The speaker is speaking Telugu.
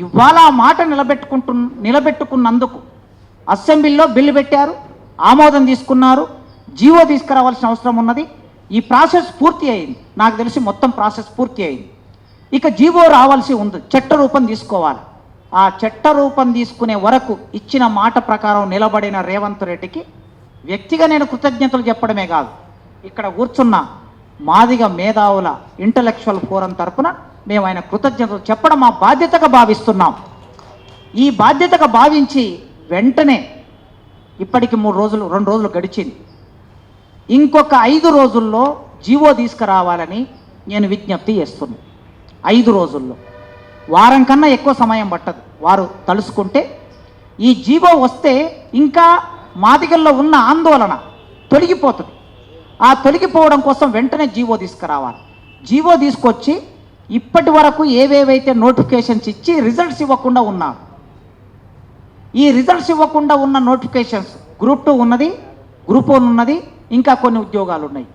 ఇవాళ ఆ మాట నిలబెట్టుకున్నందుకు అసెంబ్లీలో బిల్లు పెట్టారు, ఆమోదం తీసుకున్నారు, జీవో తీసుకురావాల్సిన అవసరం ఉన్నది. ఈ ప్రాసెస్ పూర్తి అయింది, నాకు తెలిసి మొత్తం ప్రాసెస్ పూర్తి అయింది. ఇక జీవో రావాల్సి ఉంది, చట్ట రూపం తీసుకోవాలి. ఆ చట్ట రూపం తీసుకునే వరకు ఇచ్చిన మాట ప్రకారం నిలబడిన రేవంత్ రెడ్డికి వ్యక్తిగా నేను కృతజ్ఞతలు చెప్పడమే కాదు, ఇక్కడ కూర్చున్న మాదిగ మేధావుల ఇంటలెక్చువల్ ఫోరం తరఫున మేము ఆయన కృతజ్ఞతలు చెప్పడం మా బాధ్యతగా భావిస్తున్నాం. ఈ బాధ్యతగా భావించి వెంటనే ఇప్పటికి 2 రోజులు గడిచింది. ఇంకొక 5 రోజుల్లో జీవో తీసుకురావాలని నేను విజ్ఞప్తి చేస్తున్నాను. 5 రోజుల్లో, వారం కన్నా ఎక్కువ సమయం పట్టదు. వారు తలుసుకుంటే ఈ జీవో వస్తే ఇంకా మాదిగల్లో ఉన్న ఆందోళన తొలగిపోతుంది. ఆ తొలగిపోవడం కోసం వెంటనే జీవో తీసుకురావాలి. జీవో తీసుకొచ్చి ఇప్పటి వరకు ఏవేవైతే నోటిఫికేషన్స్ ఇచ్చి రిజల్ట్స్ ఇవ్వకుండా ఉన్నారు, ఈ రిజల్ట్స్ ఇవ్వకుండా ఉన్న నోటిఫికేషన్స్ గ్రూప్ 2 ఉన్నది, గ్రూప్ 1 ఉన్నది, ఇంకా కొన్ని ఉద్యోగాలు ఉన్నాయి.